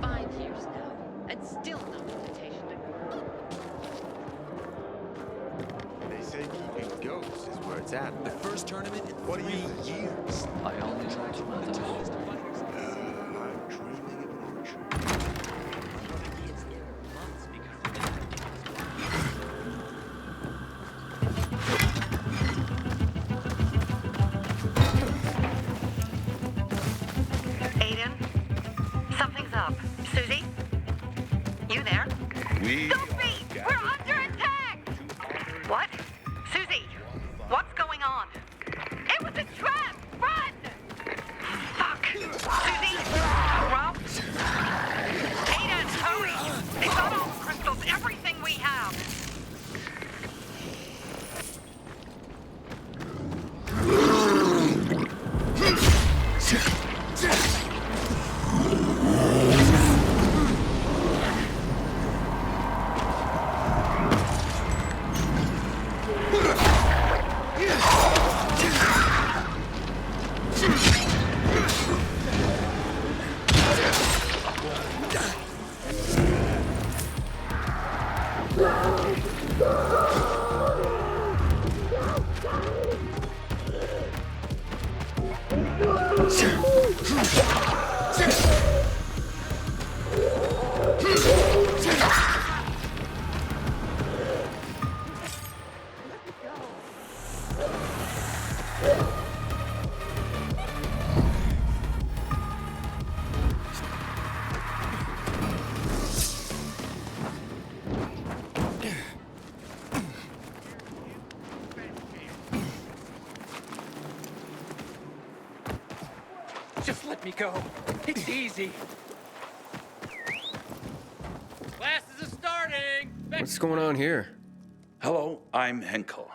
5 years now, and still no invitation to They say keeping ghosts is where it's at. The first tournament in What do 3 you think? years. I only try to manage. I'm dreaming of an orchard. lives there months because of the Aiden? Something's up. Susie? You there? Sophie! We're under attack! What? Susie! What's going on? It was a trap! Run! Fuck! Susie? Ralph? Aiden, hurry! They've got all the crystals, everything we have! Just let me go. It's easy. Classes are starting! What's going on here? Hello, I'm Henkel.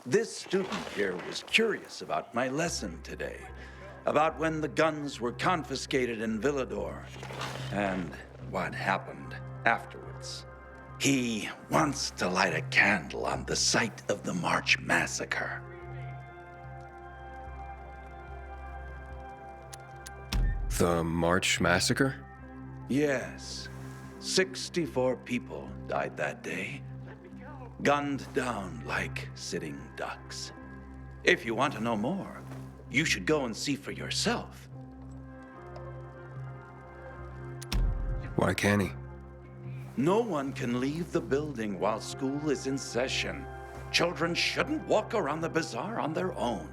This student here was curious about my lesson today, about when the guns were confiscated in Villador, and what happened afterwards. He wants to light a candle on the site of the March Massacre. The March Massacre? Yes, 64 people died that day, gunned down like sitting ducks. If you want to know more, you should go and see for yourself. Why can't he? No one can leave the building while school is in session. Children shouldn't walk around the bazaar on their own.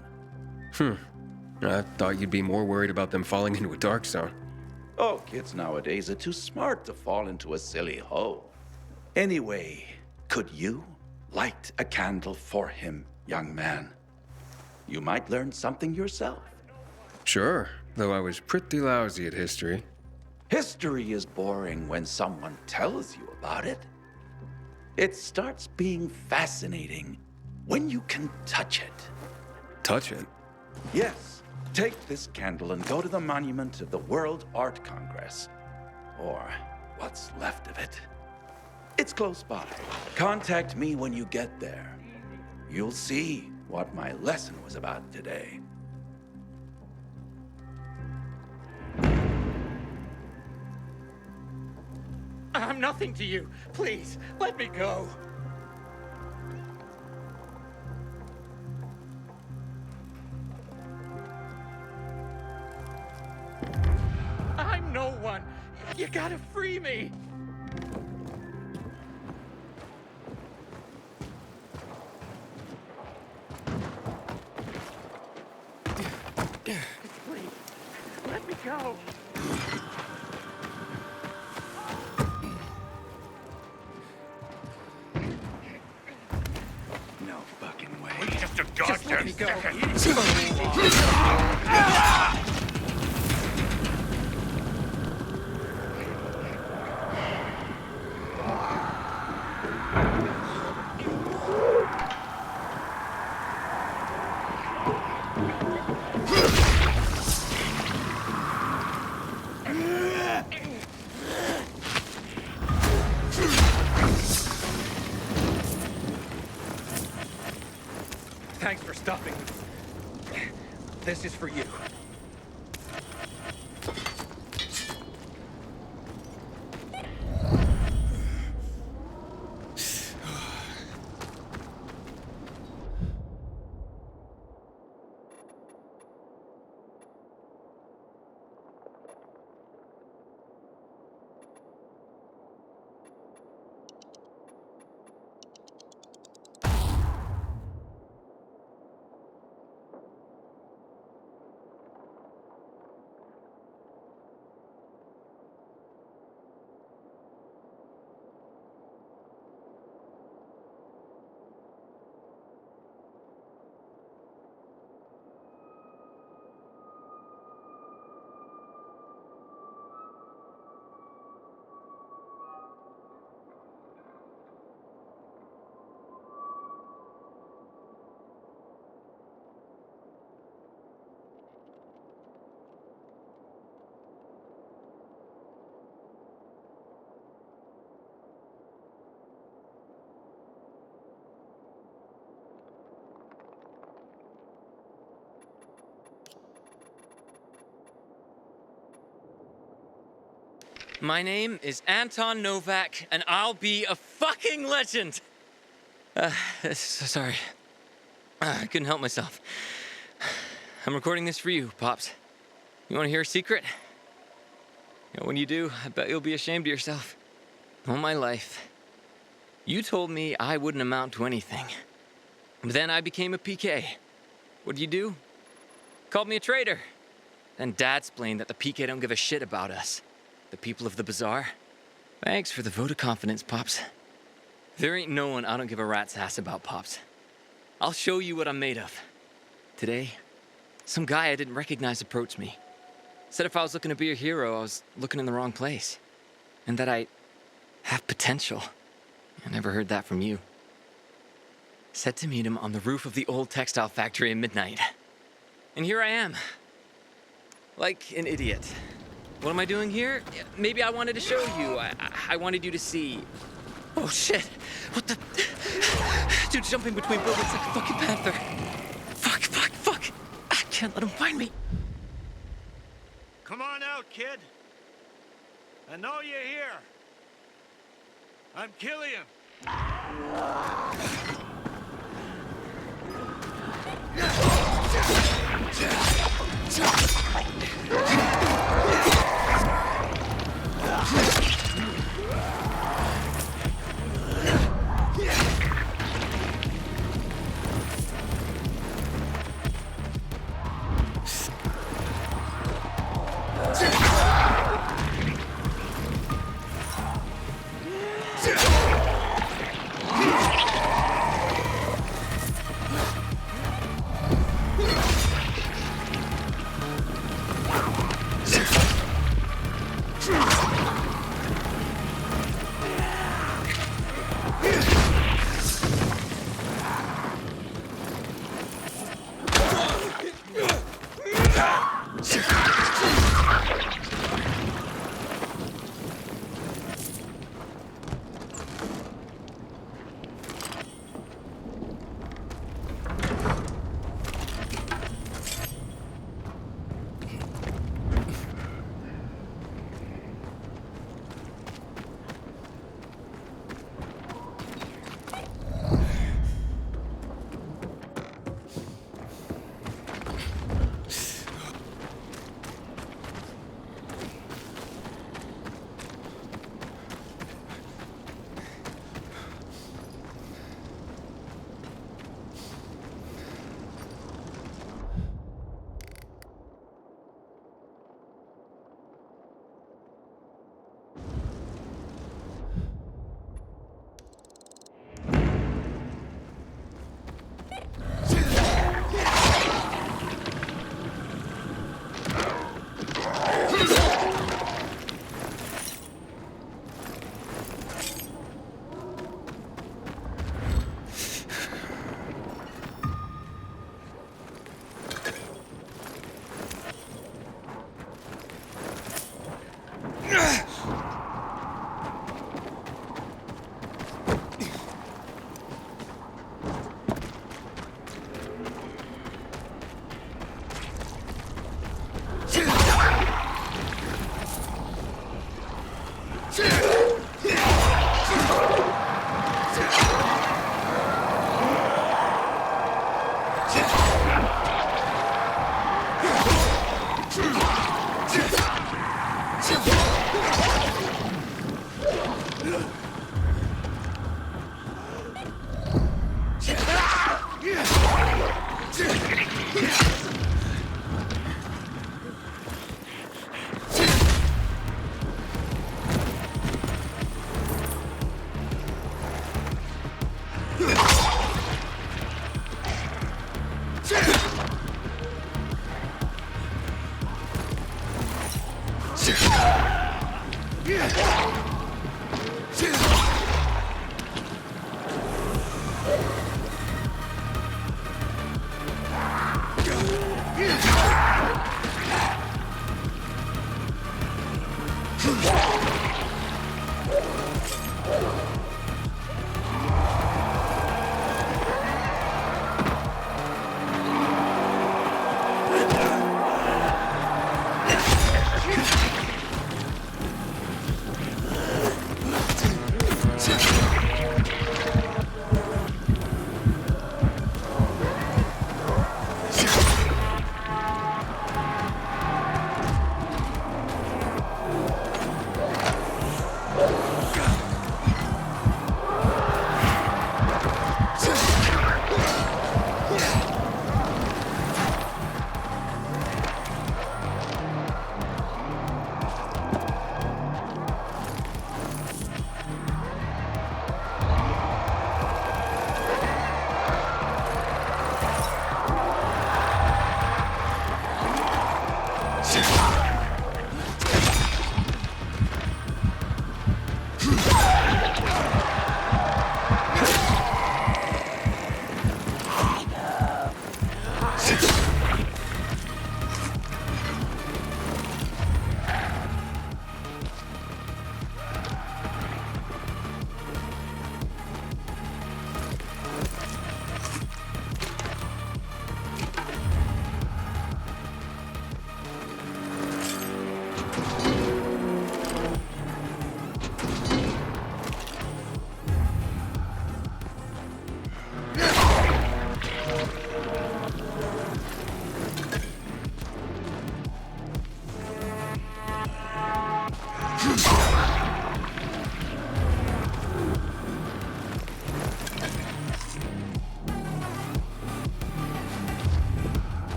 I thought you'd be more worried about them falling into a dark zone. Oh, kids nowadays are too smart to fall into a silly hole. Anyway, could you light a candle for him, young man? You might learn something yourself. Sure, though I was pretty lousy at history. History is boring when someone tells you about it. It starts being fascinating when you can touch it. Touch it? Yes. Take this candle and go to the monument of the World Art Congress. Or what's left of it. It's close by. Contact me when you get there. You'll see what my lesson was about today. I'm nothing to you. Please, let me go. I'm no one. You gotta free me. Please, let me go. No fucking way. Just a Just let goddamn me go. second! Thanks for stopping. This is for you. My name is Anton Novak, and I'll be a fucking legend. Sorry. I couldn't help myself. I'm recording this for you, Pops. You want to hear a secret? You know, when you do, I bet you'll be ashamed of yourself. All my life, you told me I wouldn't amount to anything. But then I became a PK. What'd you do? Called me a traitor. Then Dad explained that the PK don't give a shit about us, the people of the bazaar. Thanks for the vote of confidence, Pops. There ain't no one I don't give a rat's ass about, Pops. I'll show you what I'm made of. Today, some guy I didn't recognize approached me. Said if I was looking to be a hero, I was looking in the wrong place. And that I have potential. I never heard that from you. Said to meet him on the roof of the old textile factory at midnight. And here I am. Like an idiot. What am I doing here? Maybe I wanted to show you. I wanted you to see. Oh shit! What the? Dude, jumping between buildings like a fucking panther. Fuck! I can't let him find me. Come on out, kid. I know you're here. I'm Killian.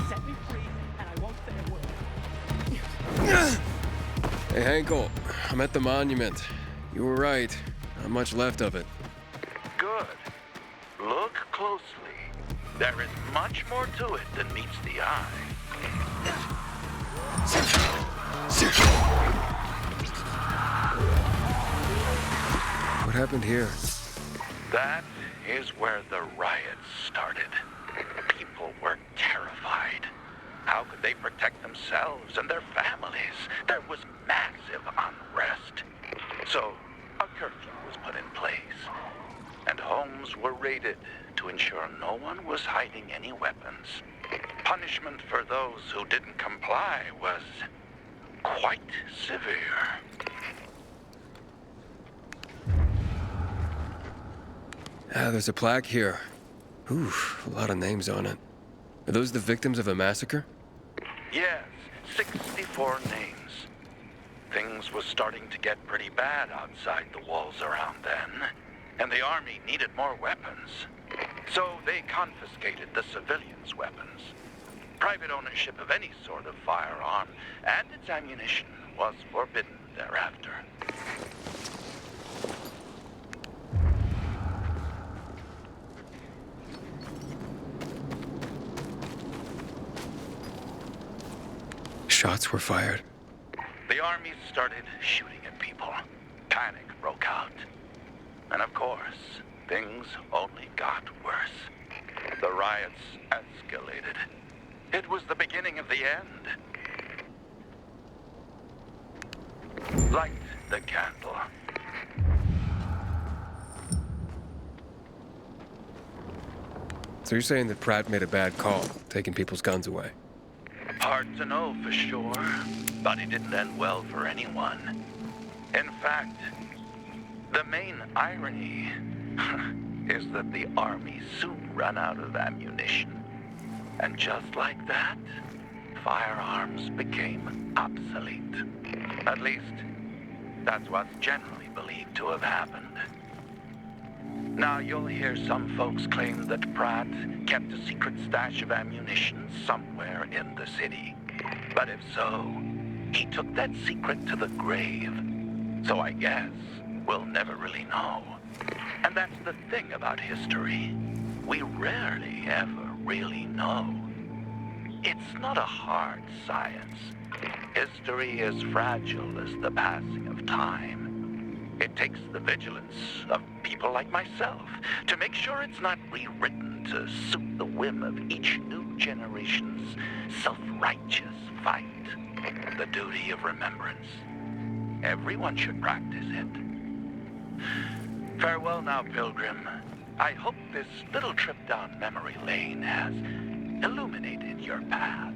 Set me free, and I won't say a word. Hey, Henkel, I'm at the monument. You were right. Not much left of it. Good. Look closely. There is much more to it than meets the eye. What happened here? That is where the riots started. People were terrified. How could they protect themselves and their families? There was massive unrest. So, a curfew was put in place, and homes were raided to ensure no one was hiding any weapons. Punishment for those who didn't comply was quite severe. Ah, there's a plaque here. Ooh, a lot of names on it. Are those the victims of a massacre? Yes, 64 names. Things was starting to get pretty bad outside the walls around then, and the army needed more weapons. So they confiscated the civilians' weapons. Private ownership of any sort of firearm and its ammunition was forbidden thereafter. Shots were fired. The army started shooting at people. Panic broke out. And of course, things only got worse. The riots escalated. It was the beginning of the end. Light the candle. So you're saying that Pratt made a bad call, taking people's guns away? Hard to know for sure, but it didn't end well for anyone. In fact, the main irony is that the army soon ran out of ammunition. And just like that, firearms became obsolete. At least, that's what's generally believed to have happened. Now, you'll hear some folks claim that Pratt kept a secret stash of ammunition somewhere in the city. But if so, he took that secret to the grave. So I guess we'll never really know. And that's the thing about history. We rarely ever really know. It's not a hard science. History is fragile as the passing of time. It takes the vigilance of people like myself to make sure it's not rewritten to suit the whim of each new generation's self-righteous fight. The duty of remembrance. Everyone should practice it. Farewell now, Pilgrim. I hope this little trip down memory lane has illuminated your path.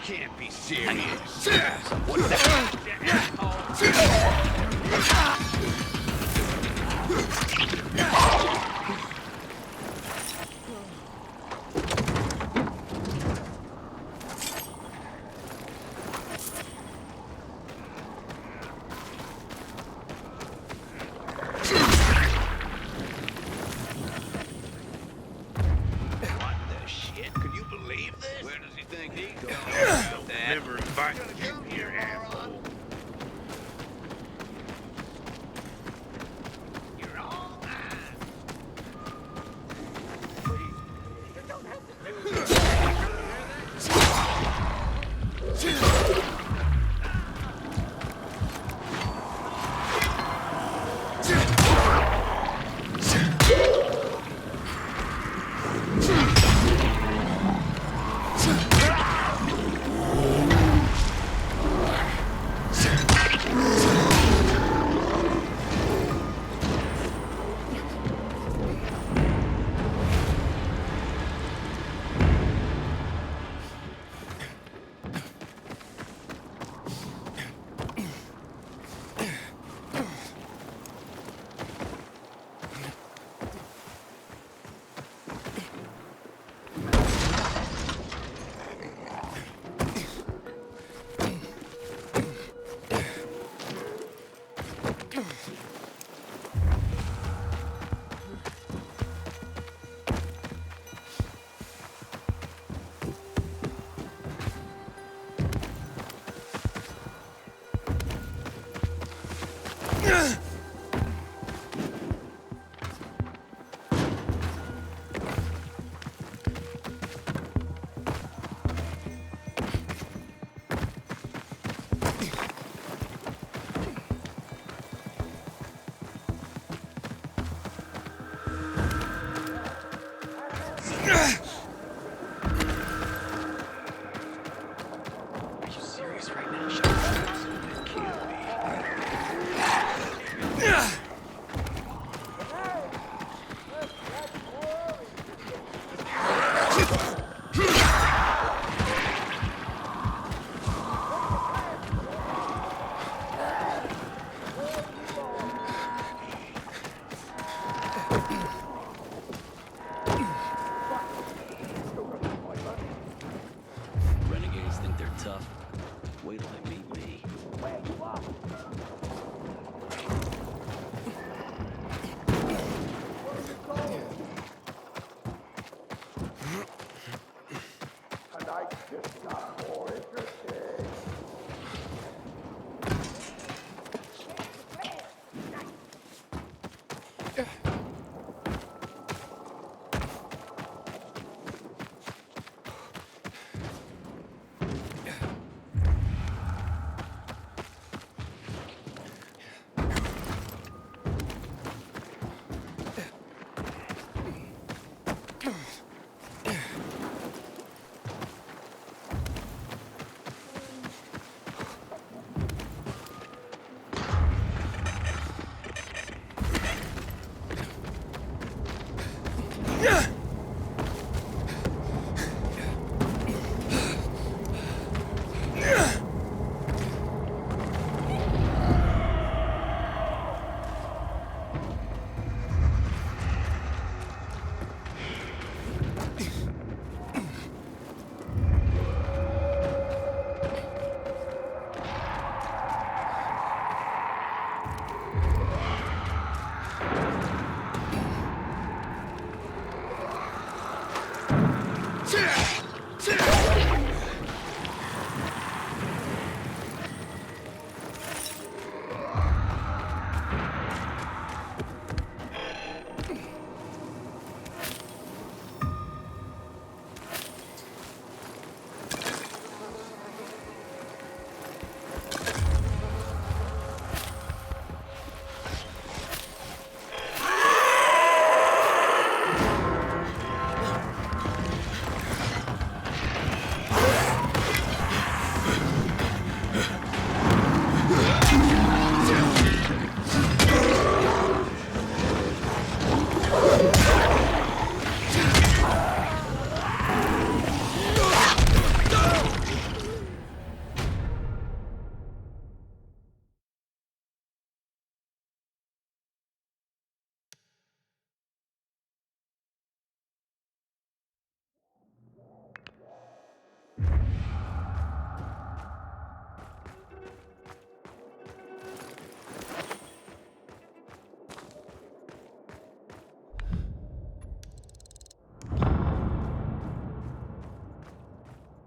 Can't be serious. What the shit? Can you believe this? Where does he think he's going? Never invited you here, asshole. You're all mine. Please. You don't have to do this. Wait till they meet me.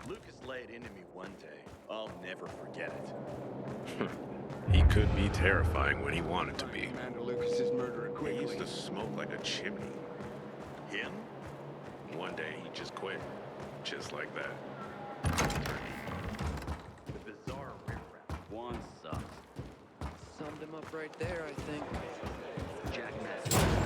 Lucas laid into me one day. I'll never forget it. He could be terrifying when he wanted to be. Commander Lucas's murderer He quickly. used to smoke like a chimney. Him? One day he just quit. Just like that. The bizarre riffraff. One sucks. Summed him up right there, I think. Jack Master.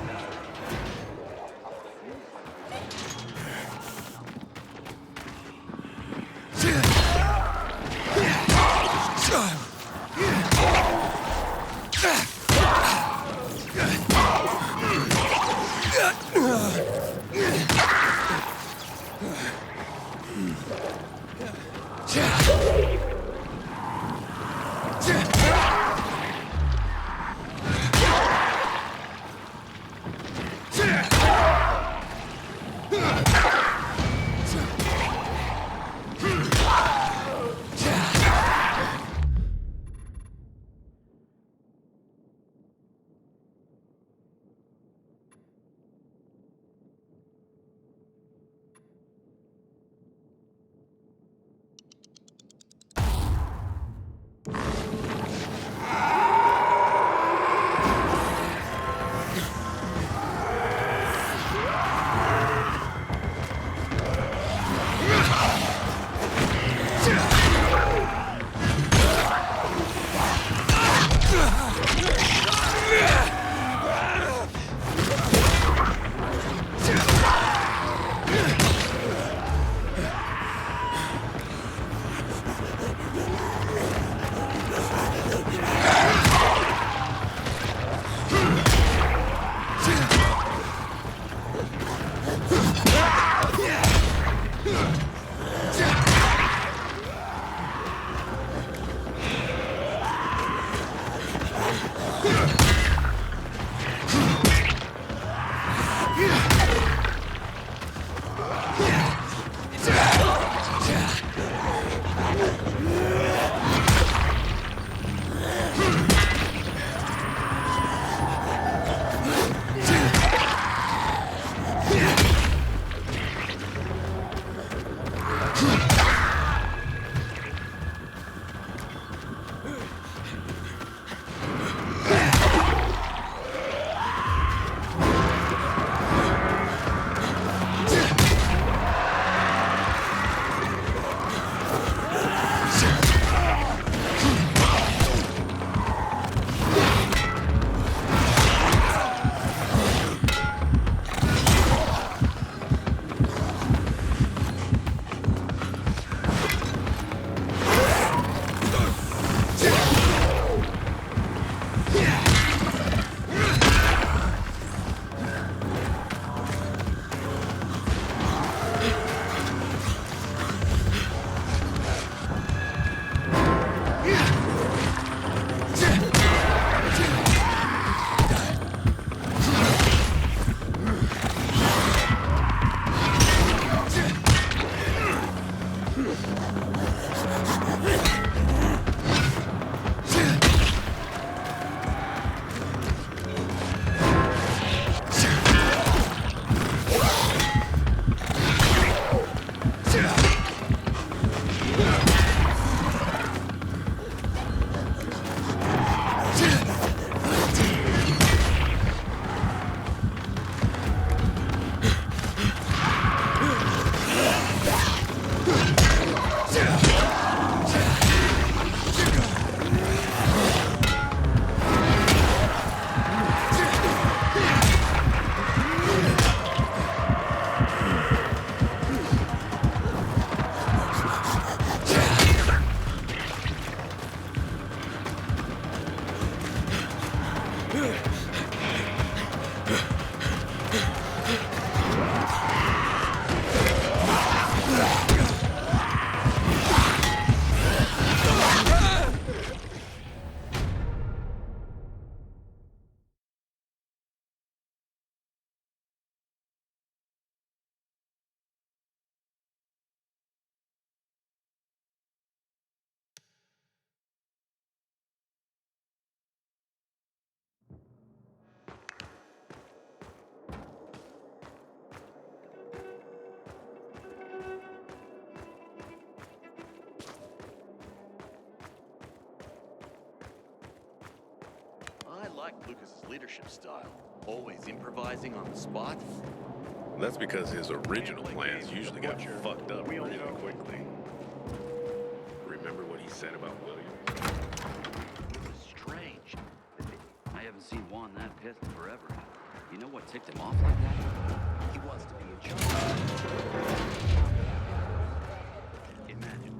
I like Lucas's leadership style. Always improvising on the spot. That's because his original plans usually got fucked up really quickly. Remember what he said about William? It was strange. I haven't seen Juan that pissed in forever. You know what ticked him off like that? He wants to be in charge. Imagine.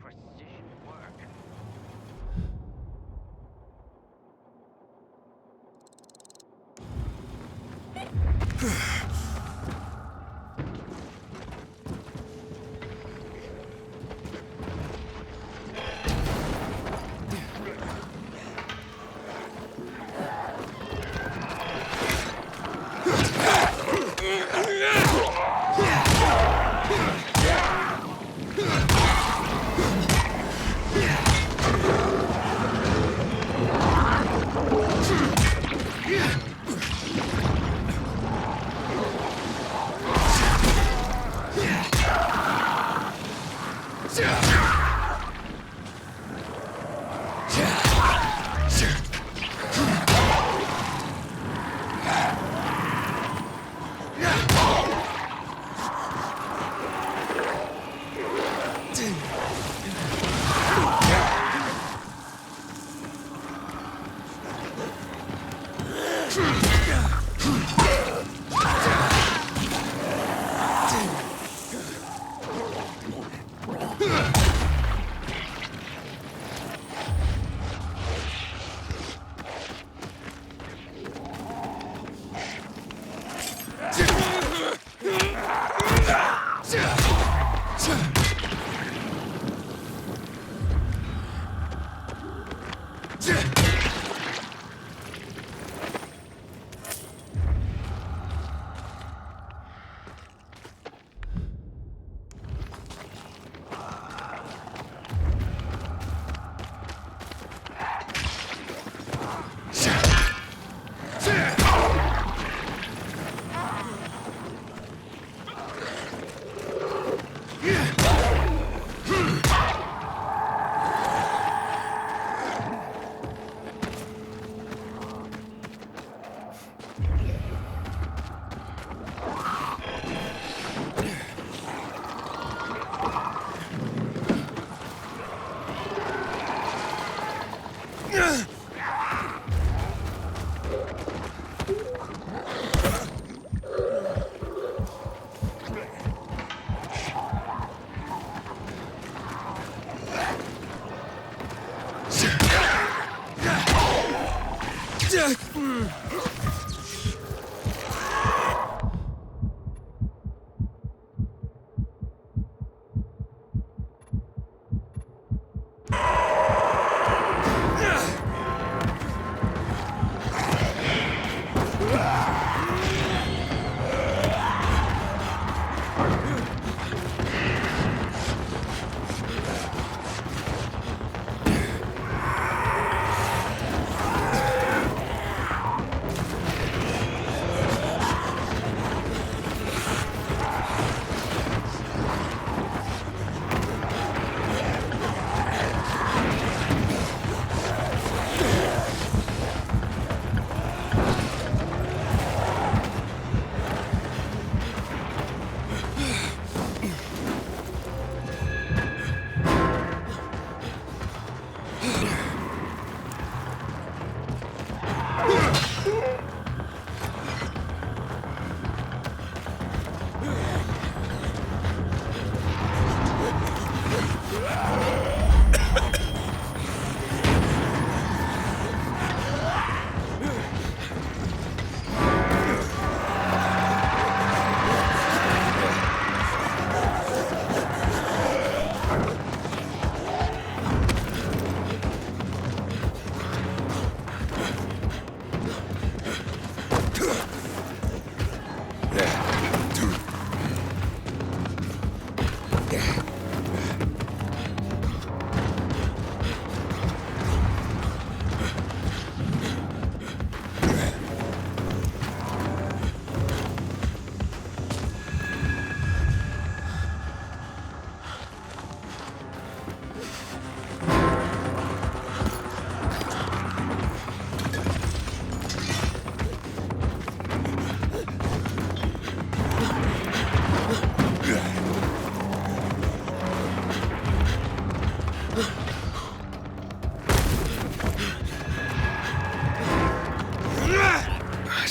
precision work.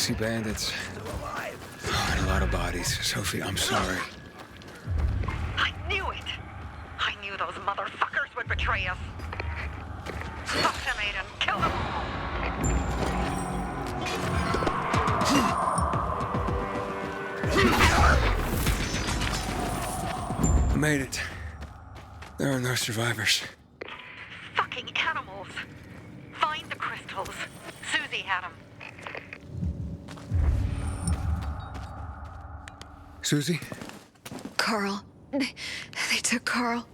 See bandits. Oh, and a lot of bodies. Sophie, I'm sorry. I knew it! I knew those motherfuckers betray us. Fuck them, Aiden. Kill them all. I made it. There are no survivors. Fucking animals. Find the crystals. Susie had them. Susie? Carl. They took Carl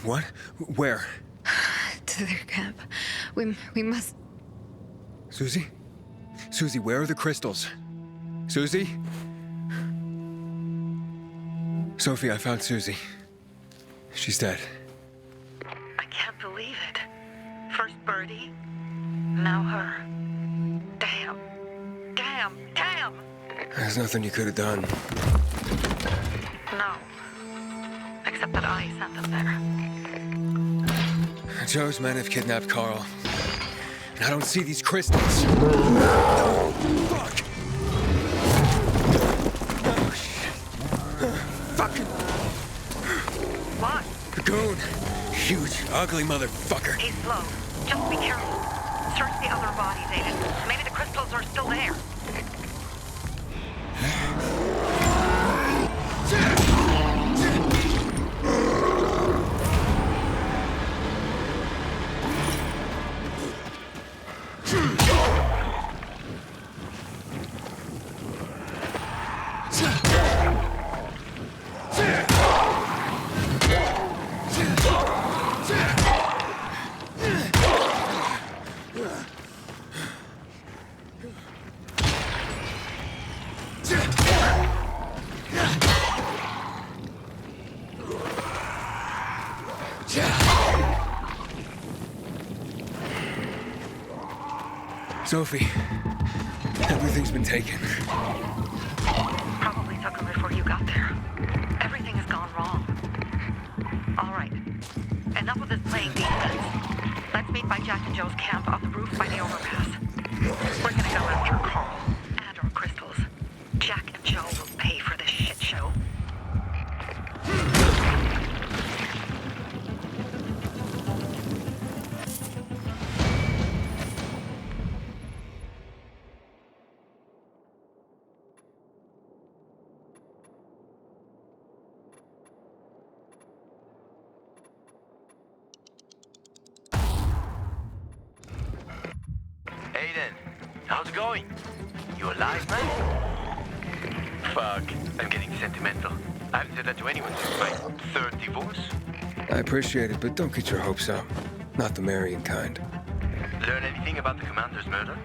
What? Where? to their camp. We must... Susie? Susie, where are the crystals? Susie? Sophie, I found Susie. She's dead. I can't believe it. First Birdie, now her. Damn. Damn. Damn. There's nothing you could have done. No. Except that I sent them there. Joe's men have kidnapped Carl. And I don't see these crystals. No! Fuck! Oh, shit. Fucking... What? The goon. Huge, ugly motherfucker. He's slow. Just be careful. Search the other bodies, Aiden. Maybe the crystals are still there. Sophie, everything's been taken. Probably took them before you got there. Everything has gone wrong. All right. Enough of this playing defense. Let's meet by Jack and Joe's camp on the roof by the overpass. We're gonna go after Carl and our crystals. Jack and Joe will pay for this shit show. Aiden, how's it going? You alive, man? Fuck, I'm getting sentimental. I haven't said that to anyone since my third divorce. I appreciate it, but don't get your hopes up. Not the marrying kind. Learn anything about the commander's murder?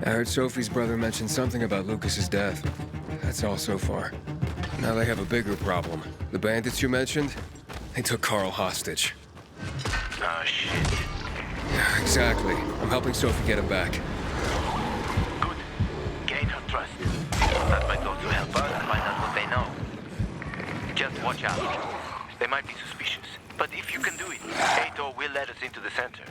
I heard Sophie's brother mention something about Lucas's death. That's all so far. Now they have a bigger problem. The bandits you mentioned, they took Carl hostage. Oh, shit. Yeah, exactly. I'm helping Sophie get him back. Good. Gain her trust. That might also help us find out what they know. Just watch out. They might be suspicious. But if you can do it, Ato will let us into the center.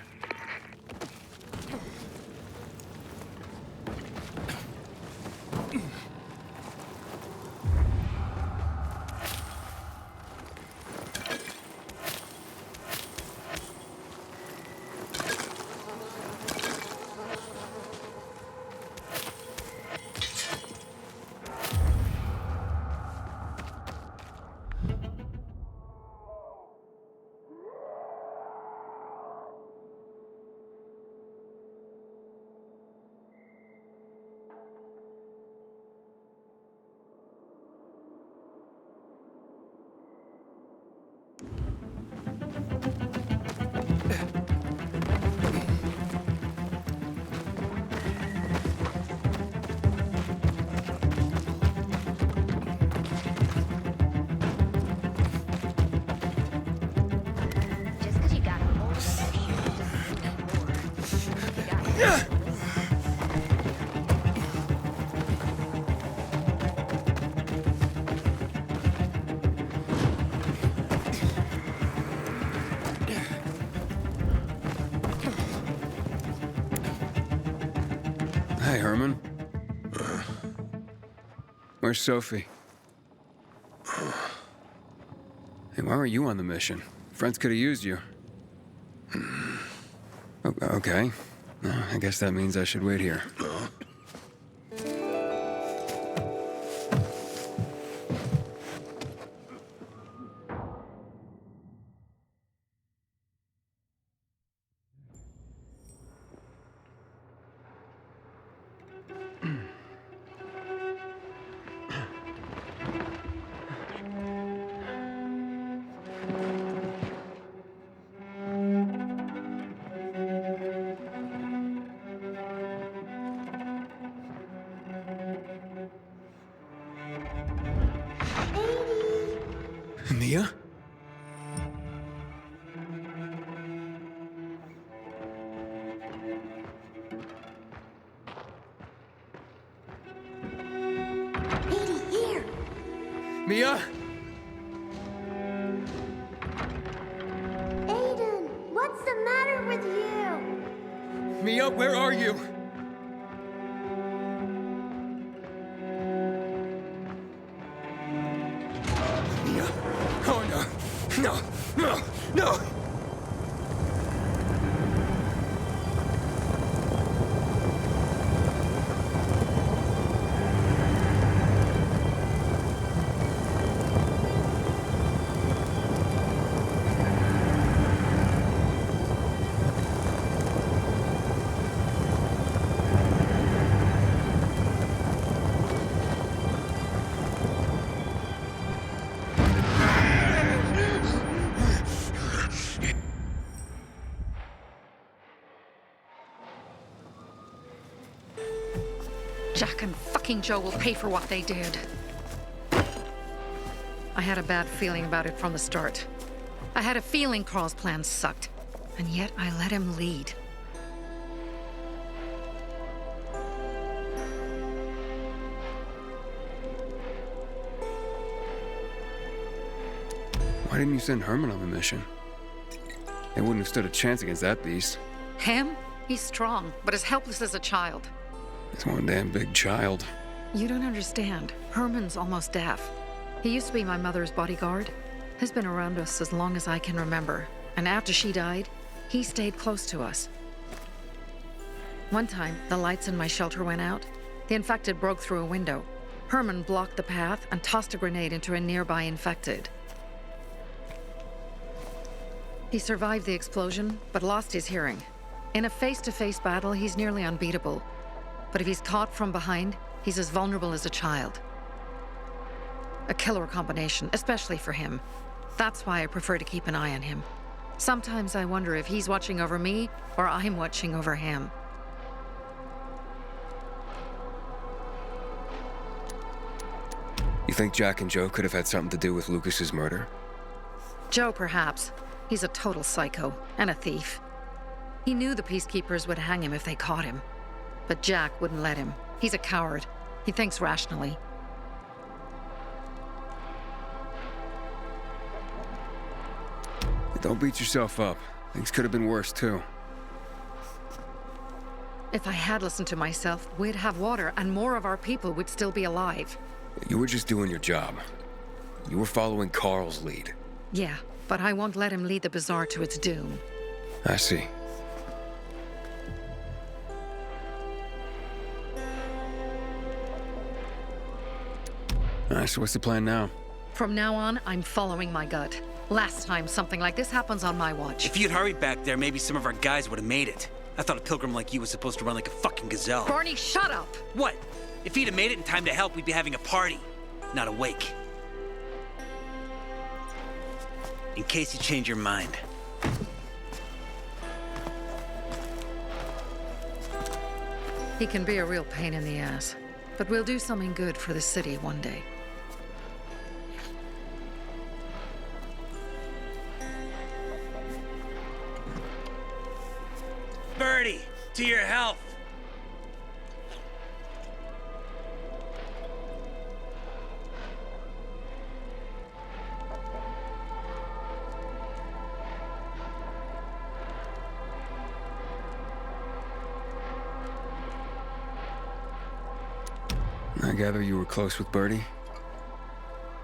Hi, Herman. Where's Sophie? Hey, why were you on the mission? Friends could have used you. Okay. I guess that means I should wait here. Mia? Mia? Aiden, what's the matter with you? Mia, where are you? Mia. Oh no. No. No. No. Jack and fucking Joe will pay for what they did. I had a bad feeling about it from the start. I had a feeling Carl's plan sucked, and yet I let him lead. Why didn't you send Herman on the mission? They wouldn't have stood a chance against that beast. Him? He's strong, but as helpless as a child. He's one damn big child. You don't understand. Herman's almost deaf. He used to be my mother's bodyguard. He's been around us as long as I can remember. And after she died, he stayed close to us. One time, the lights in my shelter went out. The infected broke through a window. Herman blocked the path and tossed a grenade into a nearby infected. He survived the explosion, but lost his hearing. In a face-to-face battle, he's nearly unbeatable. But if he's caught from behind, he's as vulnerable as a child. A killer combination, especially for him. That's why I prefer to keep an eye on him. Sometimes I wonder if he's watching over me or I'm watching over him. You think Jack and Joe could have had something to do with Lucas's murder? Joe, perhaps. He's a total psycho and a thief. He knew the Peacekeepers would hang him if they caught him. But Jack wouldn't let him. He's a coward. He thinks rationally. Don't beat yourself up. Things could have been worse, too. If I had listened to myself, we'd have water and more of our people would still be alive. You were just doing your job. You were following Carl's lead. Yeah, but I won't let him lead the Bazaar to its doom. I see. Alright, so what's the plan now? From now on, I'm following my gut. Last time something like this happens on my watch. If you'd hurried back there, maybe some of our guys would have made it. I thought a pilgrim like you was supposed to run like a fucking gazelle. Barney, shut up! What? If he'd have made it in time to help, we'd be having a party, not a wake. In case you change your mind. He can be a real pain in the ass, but we'll do something good for the city one day. Birdie, to your health. I gather you were close with Birdie?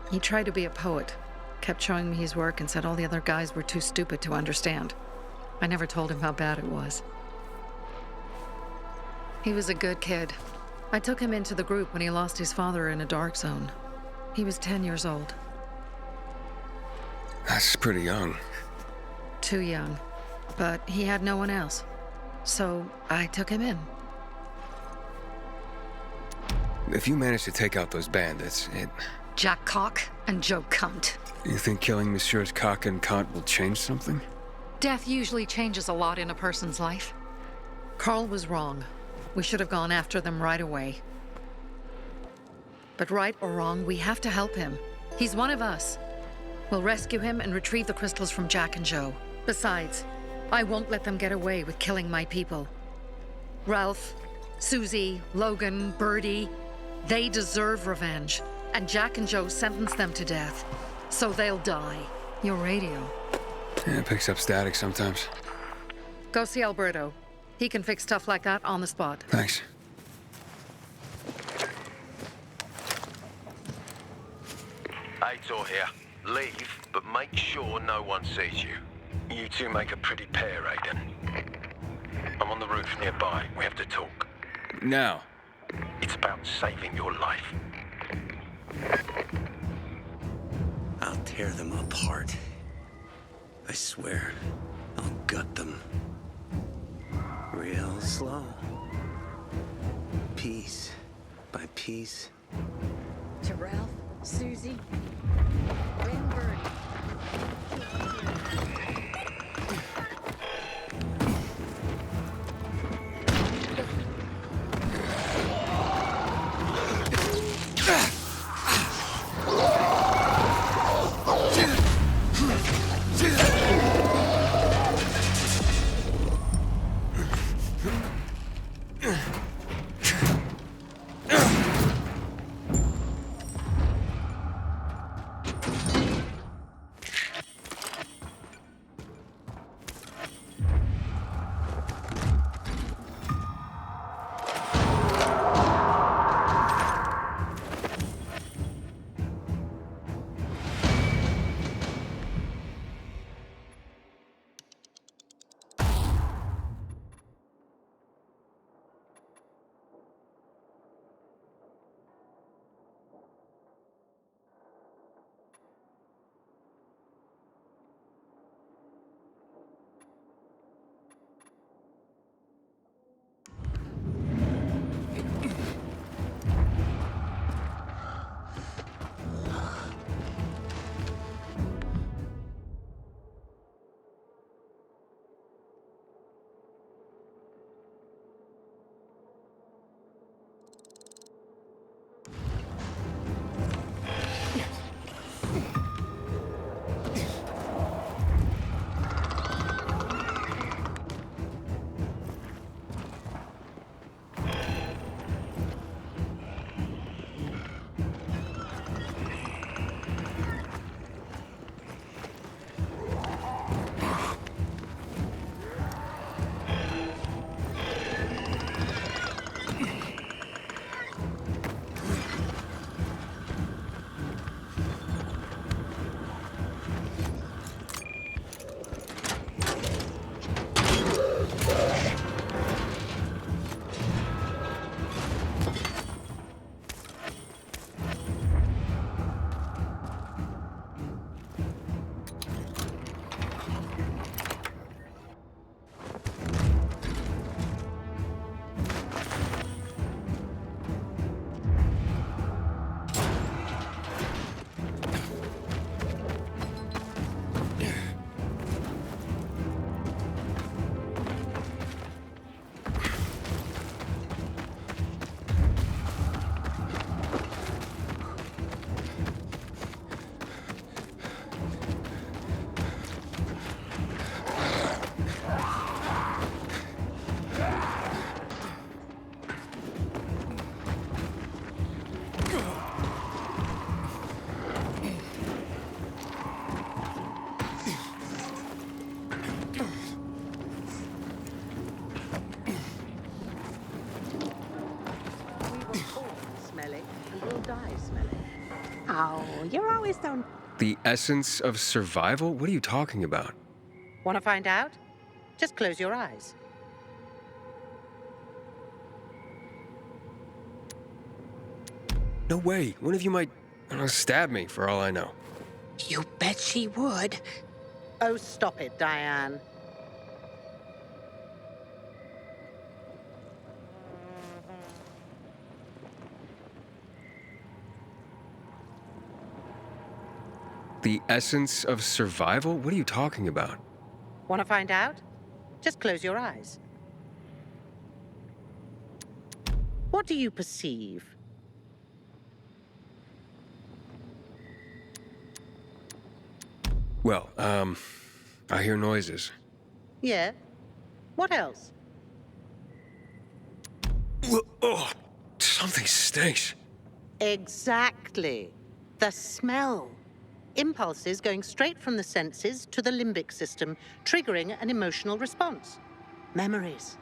He tried to be a poet, kept showing me his work and said all the other guys were too stupid to understand. I never told him how bad it was. He was a good kid. I took him into the group when he lost his father in a dark zone. He was 10 years old. That's pretty young. Too young. But he had no one else. So I took him in. If you manage to take out those bandits, Jack Cock and Joe Cunt. You think killing Messieurs Cock and Cunt will change something? Death usually changes a lot in a person's life. Carl was wrong. We should have gone after them right away. But right or wrong, we have to help him. He's one of us. We'll rescue him and retrieve the crystals from Jack and Joe. Besides, I won't let them get away with killing my people. Ralph, Susie, Logan, Birdie, they deserve revenge. And Jack and Joe sentenced them to death. So they'll die. Your radio. Yeah, it picks up static sometimes. Go see Alberto. He can fix stuff like that on the spot. Thanks. Aitor here. Leave, but make sure no one sees you. You two make a pretty pair, Aiden. I'm on the roof nearby. We have to talk. Now. It's about saving your life. I'll tear them apart. I swear, I'll gut them. Real slow. Piece by piece. To Ralph, Susie, and Birdie. Oh, you're always so... The essence of survival? What are you talking about? Want to find out? Just close your eyes. No way. One of you might, I don't know, stab me for all I know. You bet she would. Oh, stop it, Diane. The essence of survival? What are you talking about? Want to find out? Just close your eyes. What do you perceive? Well, I hear noises. Yeah? What else? Oh, something stinks. Exactly. The smell. Impulses going straight from the senses to the limbic system, triggering an emotional response. Memories.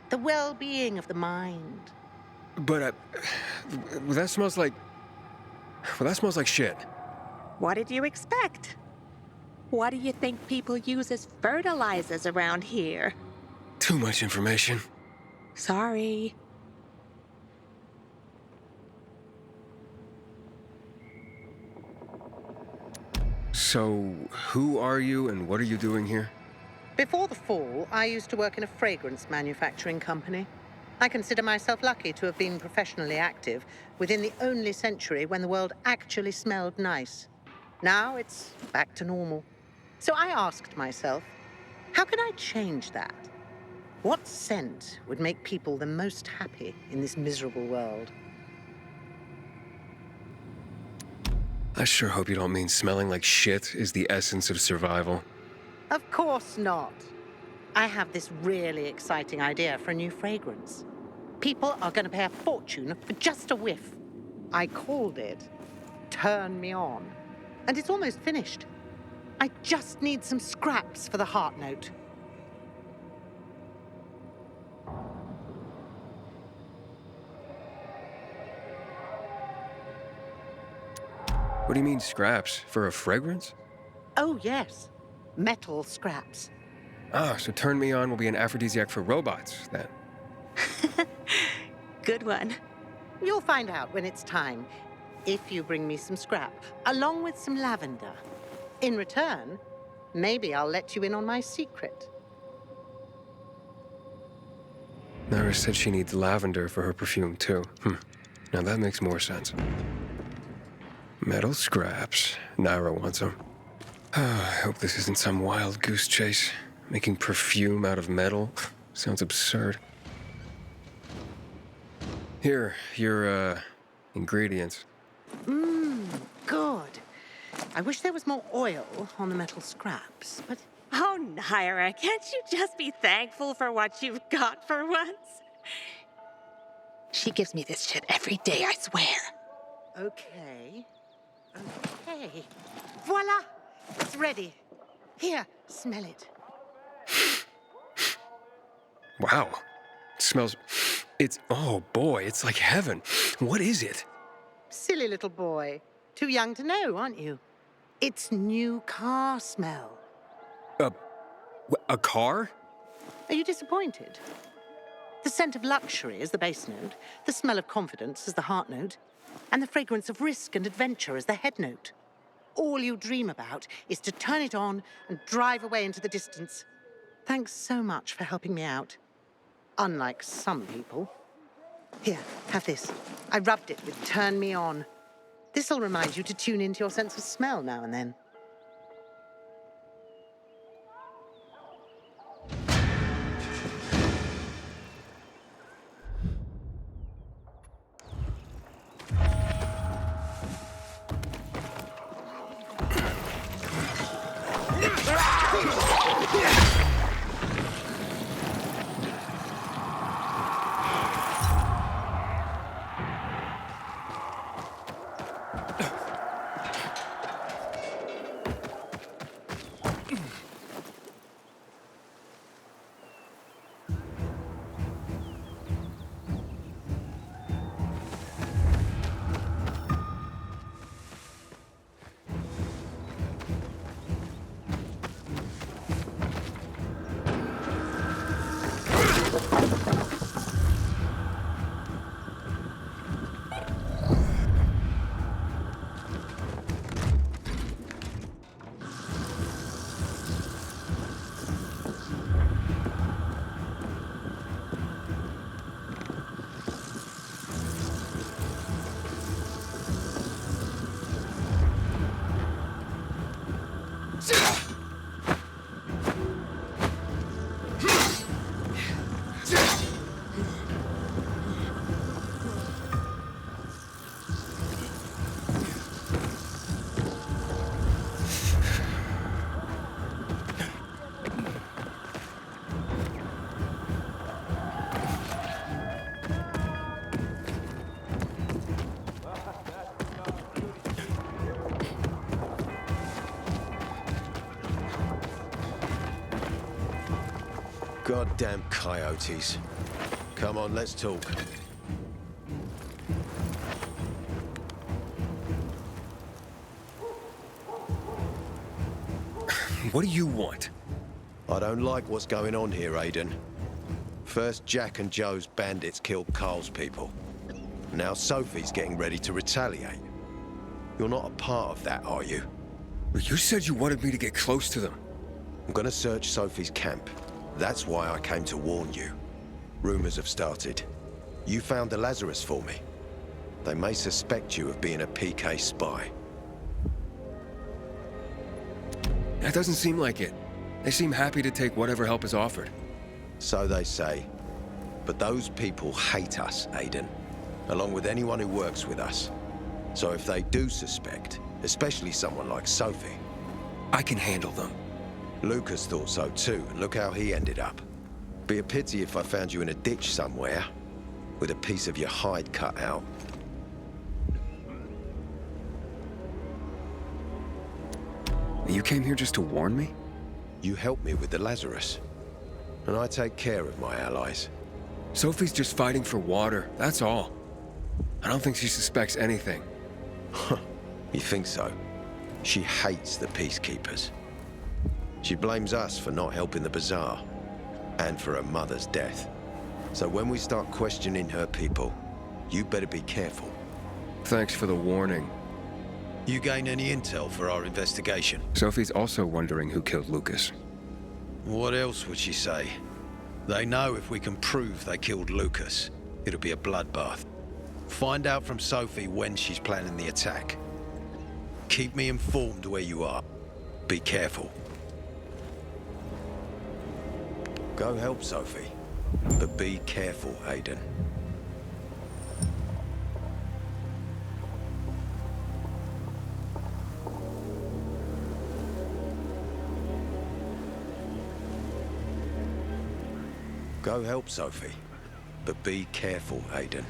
The well-being of the mind. But, that smells like... Well, that smells like shit. What did you expect? What do you think people use as fertilizers around here? Too much information. Sorry. So, who are you and what are you doing here? Before the fall, I used to work in a fragrance manufacturing company. I consider myself lucky to have been professionally active within the only century when the world actually smelled nice. Now it's back to normal. So I asked myself, how can I change that? What scent would make people the most happy in this miserable world? I sure hope you don't mean smelling like shit is the essence of survival. Of course not. I have this really exciting idea for a new fragrance. People are going to pay a fortune for just a whiff. I called it Turn Me On, and it's almost finished. I just need some scraps for the heart note. What do you mean scraps? For a fragrance? Oh, yes. Metal scraps. Ah, so Turn Me On will be an aphrodisiac for robots, then. Good one. You'll find out when it's time, if you bring me some scrap, along with some lavender. In return, maybe I'll let you in on my secret. Nara said she needs lavender for her perfume, too. Now that makes more sense. Metal scraps. Nara wants them. I hope this isn't some wild goose chase. Making perfume out of metal sounds absurd. Here, your, ingredients. Good. I wish there was more oil on the metal scraps, but... Oh, Naira, can't you just be thankful for what you've got for once? She gives me this shit every day, I swear. Okay. Okay. Voila! It's ready. Here, smell it. Wow. It smells... It's... Oh, boy, it's like heaven. What is it? Silly little boy. Too young to know, aren't you? It's new car smell. A car? Are you disappointed? The scent of luxury is the base note, the smell of confidence is the heart note, and the fragrance of risk and adventure is the head note. All you dream about is to turn it on and drive away into the distance. Thanks so much for helping me out. Unlike some people. Here, have this. I rubbed it with Turn Me On. This'll remind you to tune into your sense of smell now and then. Goddamn coyotes. Come on, let's talk. What do you want? I don't like what's going on here, Aiden. First, Jack and Joe's bandits killed Carl's people. Now Sophie's getting ready to retaliate. You're not a part of that, are you? You said you wanted me to get close to them. I'm gonna search Sophie's camp. That's why I came to warn you. Rumors have started. You found the Lazarus for me. They may suspect you of being a PK spy. That doesn't seem like it. They seem happy to take whatever help is offered. So they say. But those people hate us, Aiden. Along with anyone who works with us. So if they do suspect, especially someone like Sophie... I can handle them. Lucas thought so too, and look how he ended up. Be a pity if I found you in a ditch somewhere, with a piece of your hide cut out. You came here just to warn me? You helped me with the Lazarus. And I take care of my allies. Sophie's just fighting for water, that's all. I don't think she suspects anything. You think so? She hates the Peacekeepers. She blames us for not helping the Bazaar, and for her mother's death. So when we start questioning her people, you better be careful. Thanks for the warning. You gain any intel for our investigation? Sophie's also wondering who killed Lucas. What else would she say? They know if we can prove they killed Lucas, it'll be a bloodbath. Find out from Sophie when she's planning the attack. Keep me informed where you are. Be careful. Go help Sophie, but be careful, Aiden. Go help Sophie, but be careful, Aiden.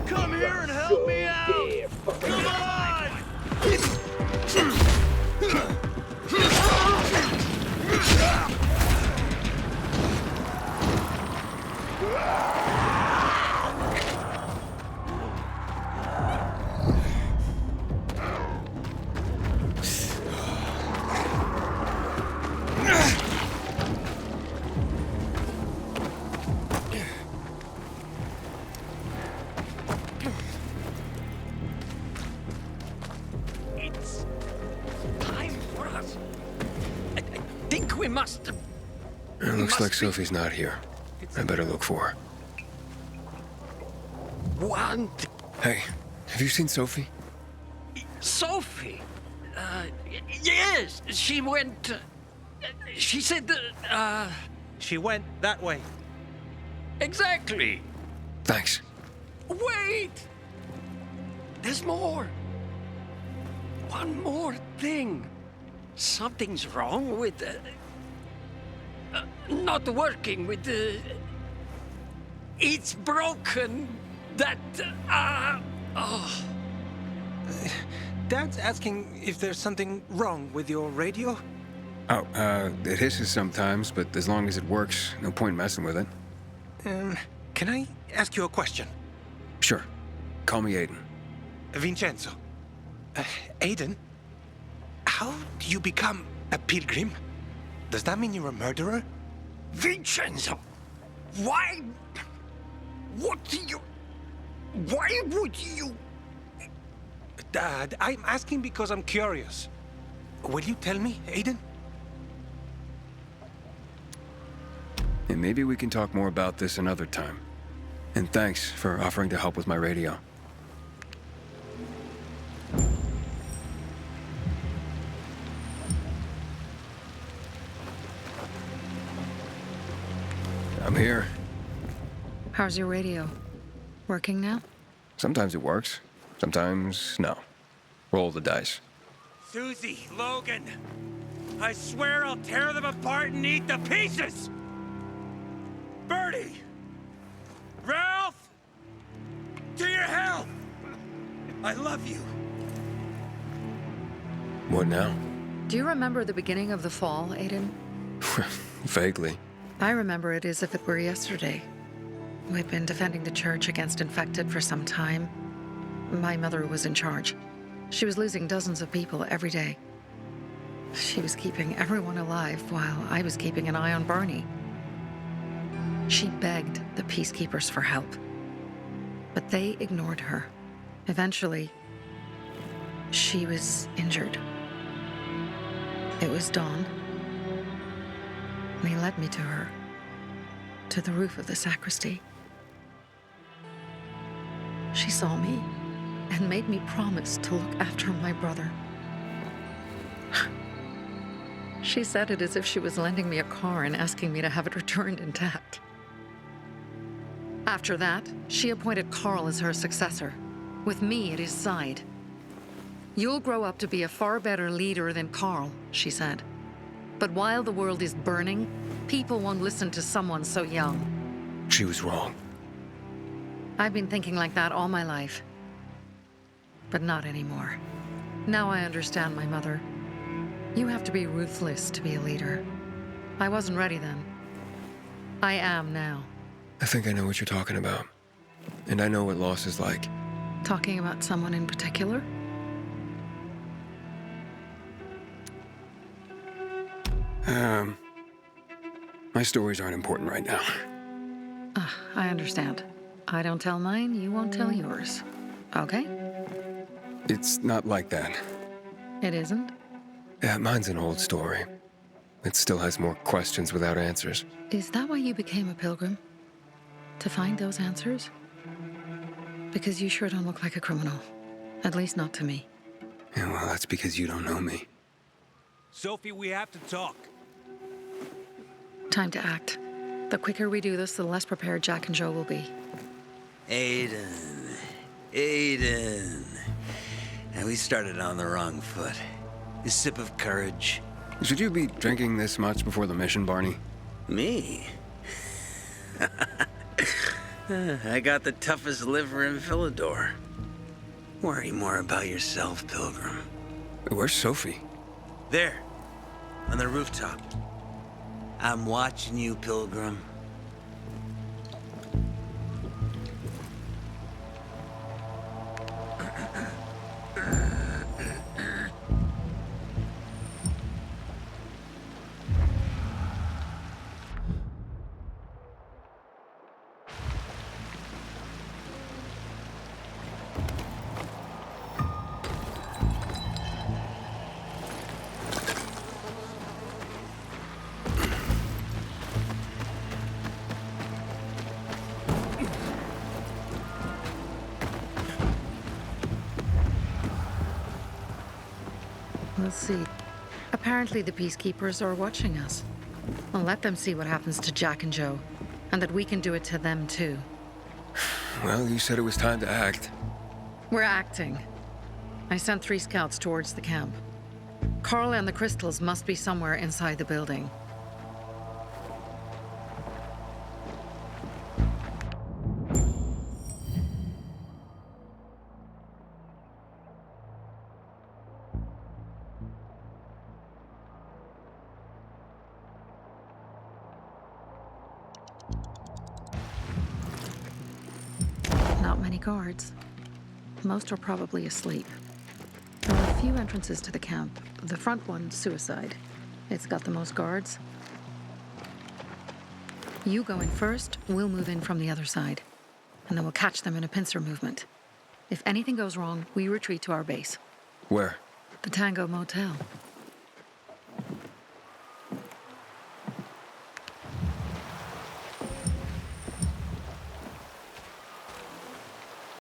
Come here and help me out! Come on! It's time for us. I think we must. It looks like Sophie's not here. I better look for her. Want Hey, have you seen Sophie? Sophie? Yes, she went. She said that. She went that way. Exactly. Thanks. Wait! There's more. One more thing. Something's wrong with not working with the... It's broken. That, oh. Dad's asking if there's something wrong with your radio? Oh, it hisses sometimes, but as long as it works, no point messing with it. Can I ask you a question? Sure. Call me Aiden. Vincenzo. Aiden? How do you become a pilgrim? Does that mean you're a murderer? Vincenzo! Why? What do you... Why would you... Dad, I'm asking because I'm curious. Will you tell me, Aiden? And maybe we can talk more about this another time. And thanks for offering to help with my radio. I'm here. How's your radio? Working now? Sometimes it works. Sometimes no. Roll the dice. Susie, Logan, I swear I'll tear them apart and eat the pieces! Bertie! Ralph! To your health! I love you. What now? Do you remember the beginning of the fall, Aiden? Vaguely. I remember it as if it were yesterday. We'd been defending the church against infected for some time. My mother was in charge. She was losing dozens of people every day. She was keeping everyone alive while I was keeping an eye on Barney. She begged the peacekeepers for help, but they ignored her. Eventually, she was injured. It was dawn, and he led me to her, to the roof of the sacristy. She saw me and made me promise to look after my brother. She said it as if she was lending me a car and asking me to have it returned intact. After that, she appointed Carl as her successor, with me at his side. You'll grow up to be a far better leader than Carl, she said. But while the world is burning, people won't listen to someone so young. She was wrong. I've been thinking like that all my life. But not anymore. Now I understand my mother. You have to be ruthless to be a leader. I wasn't ready then. I am now. I think I know what you're talking about. And I know what loss is like. Talking about someone in particular? My stories aren't important right now. I understand. I don't tell mine, you won't tell yours. Okay? It's not like that. It isn't? Yeah, mine's an old story. It still has more questions without answers. Is that why you became a pilgrim? To find those answers? Because you sure don't look like a criminal. At least not to me. Yeah, well, that's because you don't know me. Sophie, we have to talk. Time to act. The quicker we do this, the less prepared Jack and Joe will be. Aiden. And we started on the wrong foot. A sip of courage. Should you be drinking this much before the mission, Barney? Me? I got the toughest liver in Villador. Worry more about yourself, Pilgrim. Where's Sophie? There, on the rooftop. I'm watching you, Pilgrim. Let's see. Apparently the peacekeepers are watching us. I'll let them see what happens to Jack and Joe, and that we can do it to them too. Well, you said it was time to act. We're acting. I sent 3 scouts towards the camp. Carl and the crystals must be somewhere inside the building. Not many guards. Most are probably asleep. There are a few entrances to the camp. The front one, suicide. It's got the most guards. You go in first, we'll move in from the other side. And then we'll catch them in a pincer movement. If anything goes wrong, we retreat to our base. Where? The Tango Motel.